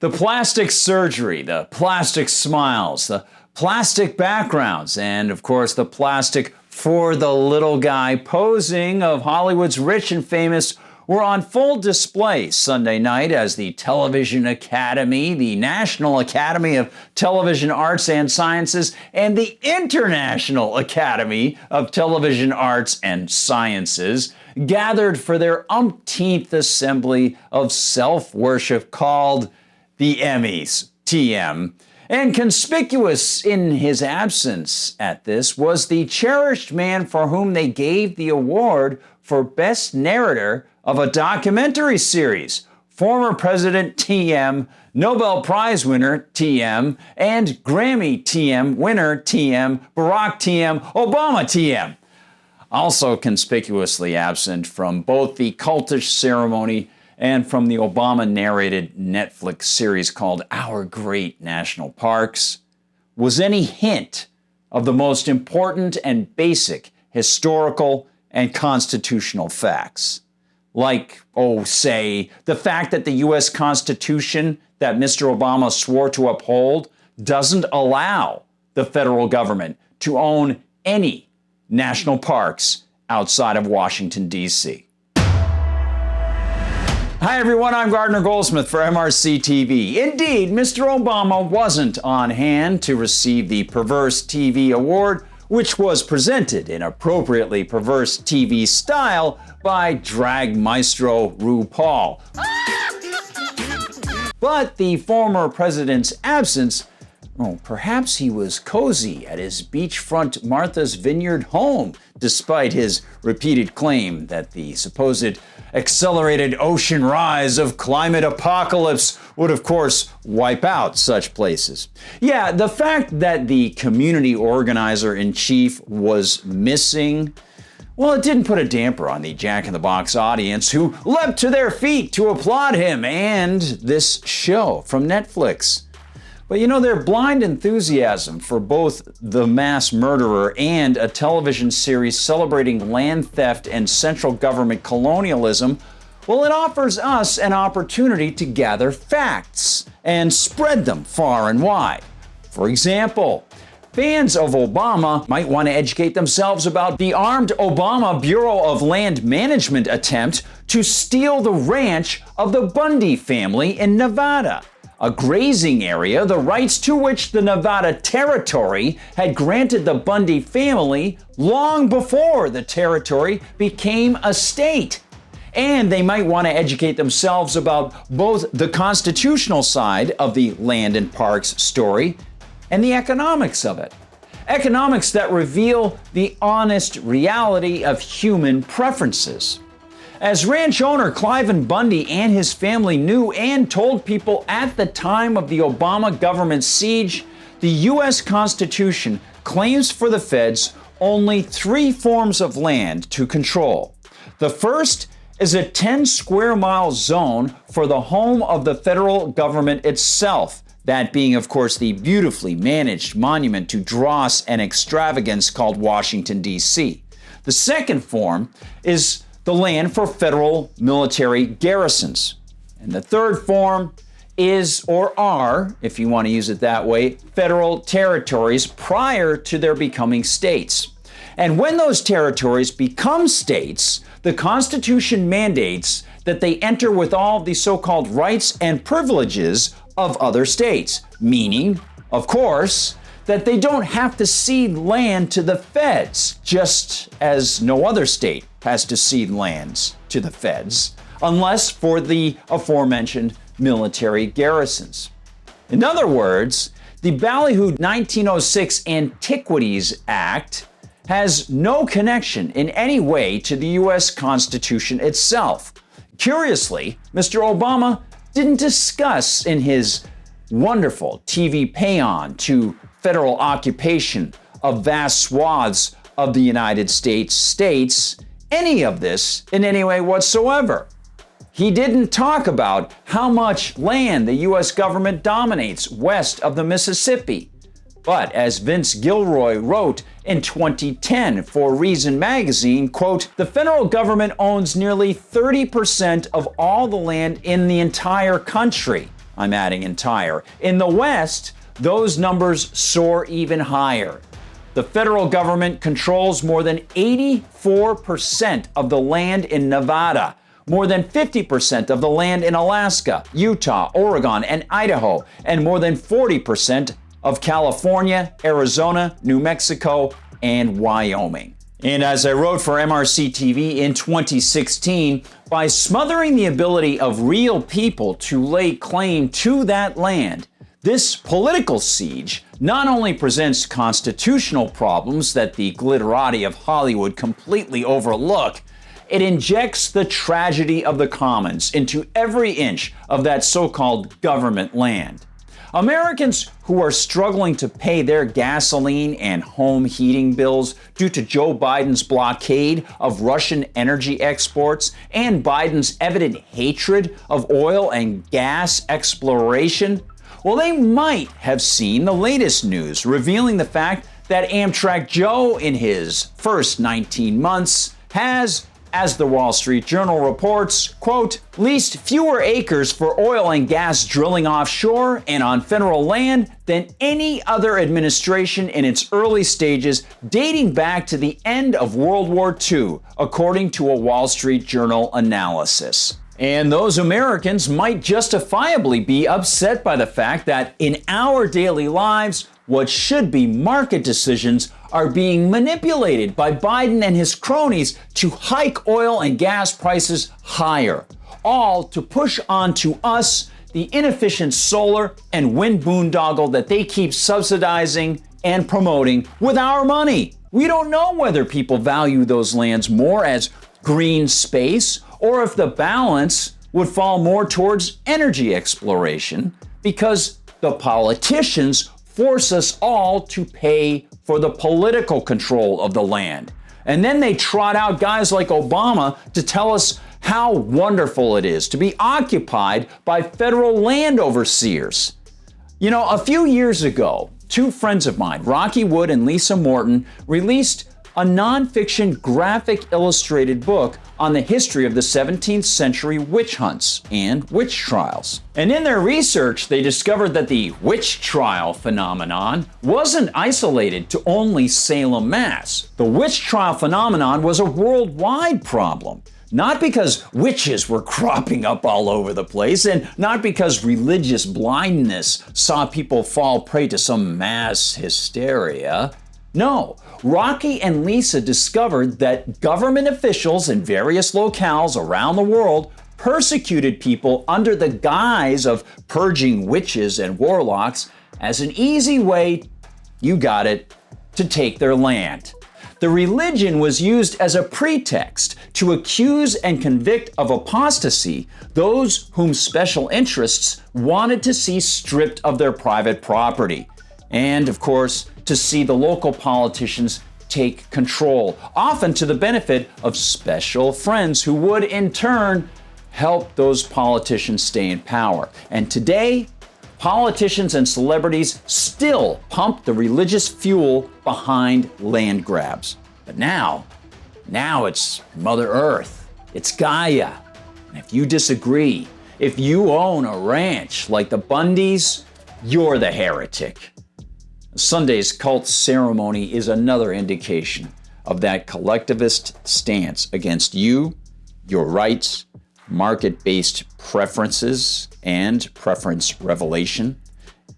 The plastic surgery, the plastic smiles, the plastic backgrounds, and of course the plastic for the little guy posing of Hollywood's rich and famous were on full display Sunday night as the Television Academy, the National Academy of Television Arts and Sciences, and the International Academy of Television Arts and Sciences gathered for their umpteenth assembly of self-worship called the Emmys, TM. And conspicuous in his absence at this was the cherished man for whom they gave the award for Best Narrator of a documentary series, former President TM, Nobel Prize winner TM, and Grammy TM winner TM, Barack TM, Obama TM. Also conspicuously absent from both the cultish ceremony and from the Obama-narrated Netflix series called Our Great National Parks was any hint of the most important and basic historical and constitutional facts. Like, say, the fact that the U.S. Constitution that Mr. Obama swore to uphold doesn't allow the federal government to own any national parks outside of Washington, D.C. Hi everyone, I'm Gardner Goldsmith for MRC-TV. Indeed, Mr. Obama wasn't on hand to receive the Perverse TV Award, which was presented in appropriately perverse TV style by drag maestro RuPaul. But the former president's absence, perhaps he was cozy at his beachfront Martha's Vineyard home, despite his repeated claim that the supposed accelerated ocean rise of climate apocalypse would, of course, wipe out such places. Yeah, the fact that the community organizer-in-chief was missing, well, it didn't put a damper on the Jack-in-the-Box audience who leapt to their feet to applaud him and this show from Netflix. But you know, their blind enthusiasm for both The Mass Murderer and a television series celebrating land theft and central government colonialism, well, it offers us an opportunity to gather facts and spread them far and wide. For example, fans of Obama might want to educate themselves about the armed Obama Bureau of Land Management attempt to steal the ranch of the Bundy family in Nevada, a grazing area, the rights to which the Nevada Territory had granted the Bundy family long before the territory became a state. And they might want to educate themselves about both the constitutional side of the land and parks story and the economics of it. Economics that reveal the honest reality of human preferences. As ranch owner Cliven Bundy and his family knew and told people at the time of the Obama government siege, the U.S. Constitution claims for the feds only 3 forms of land to control. The first is a 10 square mile zone for the home of the federal government itself, that being, of course, the beautifully managed monument to dross and extravagance called Washington, D.C. The second form is the land for federal military garrisons. And the third form is, or are, if you want to use it that way, federal territories prior to their becoming states. And when those territories become states, the Constitution mandates that they enter with all the so-called rights and privileges of other states, meaning, of course, that they don't have to cede land to the feds, just as no other state has to cede lands to the feds, unless for the aforementioned military garrisons. In other words, the ballyhooed 1906 Antiquities Act has no connection in any way to the U.S. Constitution itself. Curiously, Mr. Obama didn't discuss in his wonderful TV paean to federal occupation of vast swaths of the United States any of this in any way whatsoever. He didn't talk about how much land the U.S. government dominates west of the Mississippi. But as Vince Gilroy wrote in 2010 for Reason magazine, quote, "The federal government owns nearly 30% of all the land in the entire country." I'm adding entire. In the West, those numbers soar even higher. The federal government controls more than 84% of the land in Nevada, more than 50% of the land in Alaska, Utah, Oregon, and Idaho, and more than 40% of California, Arizona, New Mexico, and Wyoming. And as I wrote for MRC-TV in 2016, by smothering the ability of real people to lay claim to that land, this political siege not only presents constitutional problems that the glitterati of Hollywood completely overlook, it injects the tragedy of the commons into every inch of that so-called government land. Americans who are struggling to pay their gasoline and home heating bills due to Joe Biden's blockade of Russian energy exports and Biden's evident hatred of oil and gas exploration, well, they might have seen the latest news revealing the fact that Amtrak Joe, in his first 19 months, has, as the Wall Street Journal reports, quote, leased fewer acres for oil and gas drilling offshore and on federal land than any other administration in its early stages, dating back to the end of World War II, according to a Wall Street Journal analysis. And those Americans might justifiably be upset by the fact that in our daily lives, what should be market decisions are being manipulated by Biden and his cronies to hike oil and gas prices higher, all to push onto us the inefficient solar and wind boondoggle that they keep subsidizing and promoting with our money. We don't know whether people value those lands more as green space or if the balance would fall more towards energy exploration because the politicians force us all to pay for the political control of the land. And then they trot out guys like Obama to tell us how wonderful it is to be occupied by federal land overseers. You know, a few years ago, two friends of mine, Rocky Wood and Lisa Morton, released a nonfiction graphic illustrated book on the history of the 17th century witch hunts and witch trials. And in their research, they discovered that the witch trial phenomenon wasn't isolated to only Salem, Mass. The witch trial phenomenon was a worldwide problem. Not because witches were cropping up all over the place, and not because religious blindness saw people fall prey to some mass hysteria. No, Rocky and Lisa discovered that government officials in various locales around the world persecuted people under the guise of purging witches and warlocks as an easy way, you got it, to take their land. The religion was used as a pretext to accuse and convict of apostasy those whom special interests wanted to see stripped of their private property. And, of course, to see the local politicians take control, often to the benefit of special friends who would, in turn, help those politicians stay in power. And today, politicians and celebrities still pump the religious fuel behind land grabs. But now it's Mother Earth, it's Gaia. And if you disagree, if you own a ranch like the Bundys, you're the heretic. Sunday's cult ceremony is another indication of that collectivist stance against you, your rights, market-based preferences, and preference revelation,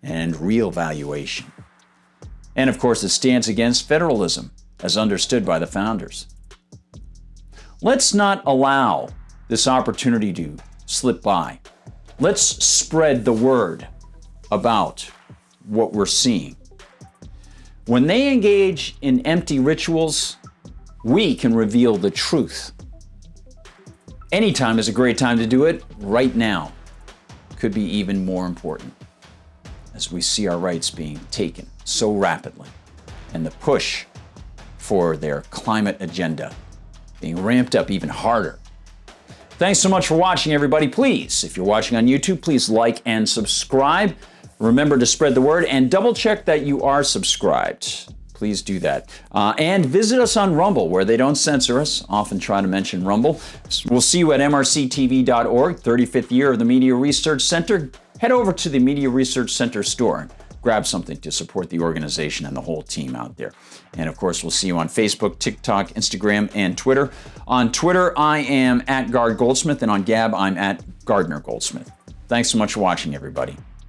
and real valuation. And of course, it stands against federalism, as understood by the founders. Let's not allow this opportunity to slip by. Let's spread the word about what we're seeing. When they engage in empty rituals, we can reveal the truth. Anytime is a great time to do it. Right now could be even more important as we see our rights being taken so rapidly and the push for their climate agenda being ramped up even harder. Thanks so much for watching, everybody. Please, if you're watching on YouTube, please like and subscribe. Remember to spread the word and double check that you are subscribed. Please do that. And visit us on Rumble, where they don't censor us. Often try to mention Rumble. We'll see you at MRCTV.org, 35th year of the Media Research Center. head over to the Media Research Center store. Grab something to support the organization and the whole team out there. And of course, we'll see you on Facebook, TikTok, Instagram, and Twitter. On Twitter, I am @GardGoldsmith, and on Gab, I'm @GardnerGoldsmith. Thanks so much for watching, everybody.